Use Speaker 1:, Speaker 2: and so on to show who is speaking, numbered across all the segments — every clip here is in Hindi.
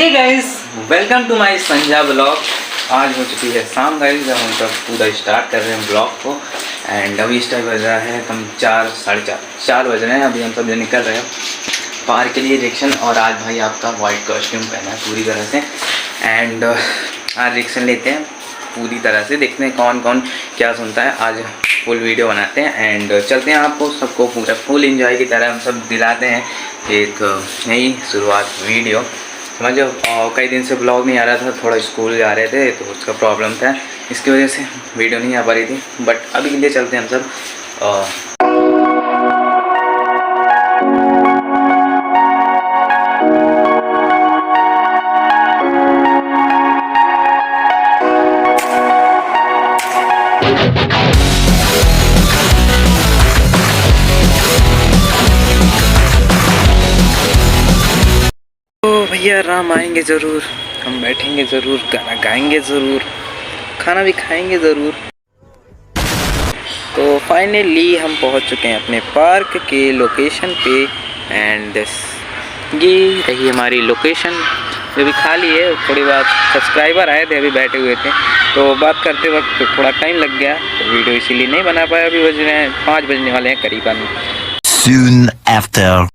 Speaker 1: Hey guys, welcome to my संजा ब्लॉग। आज हो चुकी है शाम गाइस, जब हम सब पूरा स्टार्ट कर रहे हैं ब्लॉग को। एंड अभी इस टाइम बज रहा है कम 4 साढ़े 4 बज रहे हैं। अभी हम सब जो निकल रहे हैं पार्क के लिए रिक्शन। और आज भाई आपका वाइट कॉस्ट्यूम पहना है पूरी तरह से। एंड आज रिक्शन लेते हैं पूरी तरह से, देखते हैं कौन कौन क्या सुनता है। आज फुल वीडियो बनाते हैं एंड चलते हैं, आपको सबको पूरा फुल एंजॉय की तरह हम सब दिलाते हैं एक नई शुरुआत वीडियो। समझो, कई दिन से ब्लॉग नहीं आ रहा था, थोड़ा स्कूल जा रहे थे तो उसका प्रॉब्लम था, इसकी वजह से वीडियो नहीं आ पा रही थी। बट अभी के लिए चलते हैं हम सब। भैया राम आएंगे ज़रूर, हम बैठेंगे ज़रूर, गाना गाएंगे ज़रूर, खाना भी खाएंगे ज़रूर। तो फाइनली हम पहुंच चुके हैं अपने पार्क के लोकेशन पे। एंड ये रही हमारी लोकेशन, जो भी खाली है। थोड़ी बात सब्सक्राइबर आए थे, अभी बैठे हुए थे तो बात करते वक्त थोड़ा टाइम लग गया, तो वीडियो इसीलिए नहीं बना पाया। अभी बज रहे हैं 5 बजने वाले हैं करीबन।
Speaker 2: Soon after.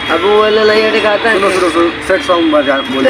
Speaker 3: अब वो वाला लाइट दिखाता है। सुनो सेट सॉन्ग बजा बोल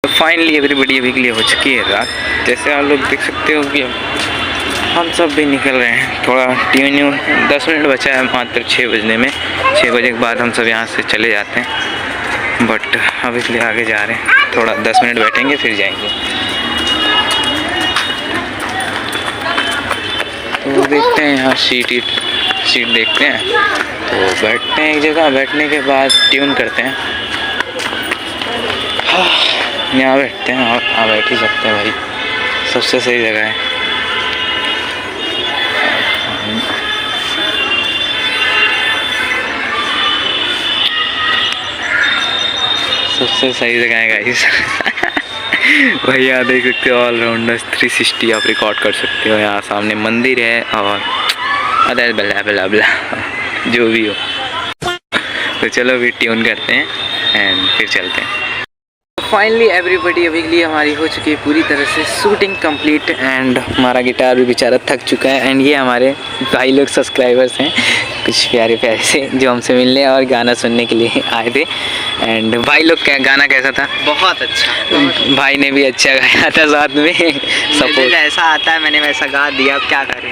Speaker 1: फाइनली एवरीबडी अभी के लिए हो चुकी है रात। जैसे आप लोग देख सकते हो कि हम सब भी निकल रहे हैं। थोड़ा ट्यून 10 मिनट बचा है मात्र 6 बजने में। 6 बजे के बाद हम सब यहाँ से चले जाते हैं। बट अभी के लिए आगे जा रहे हैं, थोड़ा 10 मिनट बैठेंगे फिर जाएंगे। तो देखते हैं यहाँ सीट देखते हैं, तो बैठते हैं एक जगह। बैठने के बाद ट्यून करते हैं, यहाँ बैठते हैं और यहाँ बैठ ही सकते हैं भाई, सबसे सही जगह है। सबसे सही जगह है गाइस। भैया देख सकते हो, ऑलराउंडर 360 आप रिकॉर्ड कर सकते हो। यहाँ सामने मंदिर है और अदर बला बला बला जो भी हो। तो चलो अभी ट्यून करते हैं एंड फिर चलते हैं। फाइनली एवरीबडी अभी के लिए हमारी हो चुकी है पूरी तरह से शूटिंग कंप्लीट। एंड हमारा गिटार भी बेचारा थक चुका है। एंड ये हमारे भाई लोग सब्सक्राइबर्स हैं, कुछ प्यारे प्यारे से, जो हमसे मिलने और गाना सुनने के लिए आए थे। एंड भाई लोग क्या गाना कैसा था?
Speaker 3: बहुत अच्छा।
Speaker 1: भाई ने भी अच्छा गाया था साथ में। सपोर्ट
Speaker 3: ऐसा आता है, मैंने वैसा गा दिया, अब क्या करें।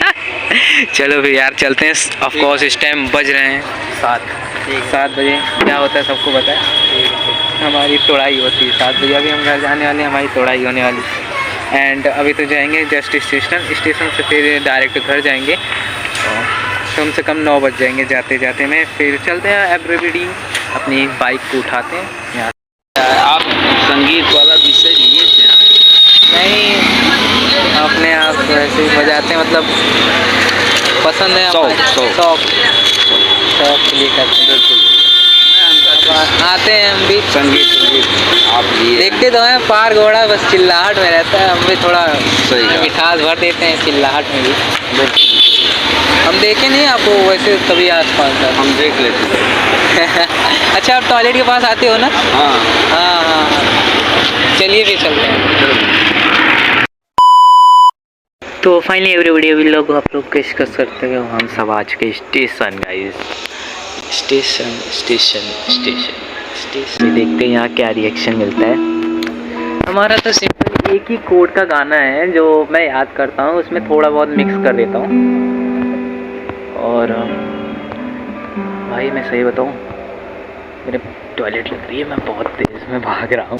Speaker 1: चलो फिर यार चलते हैं। ऑफ कोर्स इस टाइम बज रहे हैं 7 बजे। क्या होता है सबको पता है, हमारी तोड़ाई होती है 7 बजे। अभी हम घर जाने वाले हैं, हमारी तोड़ाई होने वाली। एंड अभी तो जाएंगे जस्ट स्टेशन से, फिर डायरेक्ट घर जाएंगे। कम से कम 9 बज जाएंगे जाते जाते में। फिर चलते हैं एवरीबडी अपनी बाइक को उठाते हैं यहाँ।
Speaker 3: आप संगीत वाला विषय लिए थे?
Speaker 1: नहीं, अपने आप ऐसे ही बजाते हैं, मतलब पसंद है, शौक के लिए करते हैं। आते हैं हम भी
Speaker 3: संगीत आप लिए
Speaker 1: देखते तो हैं, पार घोड़ा बस चिल्लाहट में रहता है। हम भी थोड़ा मिठास भर देते हैं चिल्लाहट में भी। हम देखे नहीं आपको वैसे कभी आसपास?
Speaker 3: हम देख लेते हैं।
Speaker 1: अच्छा, आप टॉयलेट के पास आते हो ना?
Speaker 3: हाँ
Speaker 1: हाँ हाँ, चलिए फिर चलते हैं। तो फाइनली एवरीबडी अभी लोग आप लोग डिस्कस करते हो, हम सब आ चुके station guys. Station station station station. देखते हैं यहाँ क्या रिएक्शन मिलता है। हमारा तो सिंपल एक ही कोड का गाना है जो मैं याद करता हूँ, उसमें थोड़ा बहुत मिक्स कर देता हूँ। और भाई मैं सही बताऊँ, मेरे टॉयलेट लग रही है, मैं बहुत तेज में भाग रहा हूँ।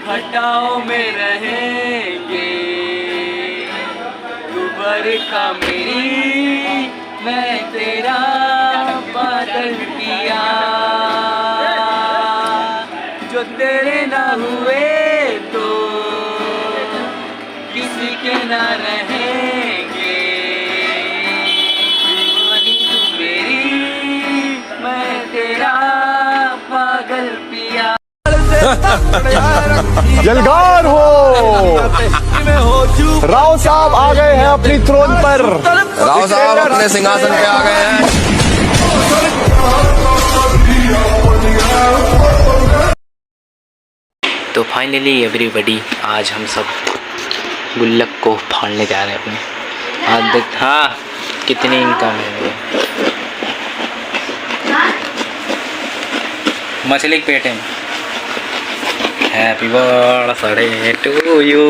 Speaker 1: घटाओं में रहेंगे, तू बरखा मेरी, मैं तेरा बादल किया, जो तेरे ना हुए तो किसी के ना रहेंगे, दीवानी तू मेरी, मैं तेरा पागल पिया।
Speaker 4: जलगार हो, राव साहब आ गए हैं अपनी थ्रोन पर।
Speaker 5: राव साहब अपने सिंहासन पे आ गए हैं।
Speaker 1: तो फाइनली एवरीबॉडी, आज हम सब गुल्लक को फाड़ने जा रहे हैं अपने। आज देख हाँ कितनी इनकम है। मछली के पेट में। Happy birthday to you.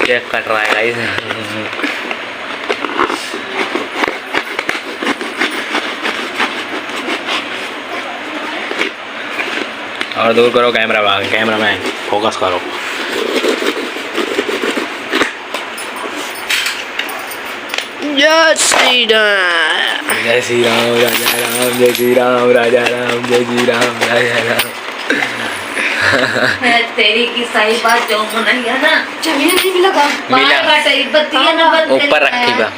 Speaker 1: Cake cut रहा है गाइस। और दूर करो कैमरा मैन फोकस करो। जय श्री राम, जय श्री राम राजा राम, जय श्री राम राजा राम, जय श्री राम राजा राम।
Speaker 6: तेरी की सही बात जो नहीं है ना, जमीन नहीं लगा
Speaker 1: मिला
Speaker 6: बत्ती है ना,
Speaker 1: ऊपर रखी बा।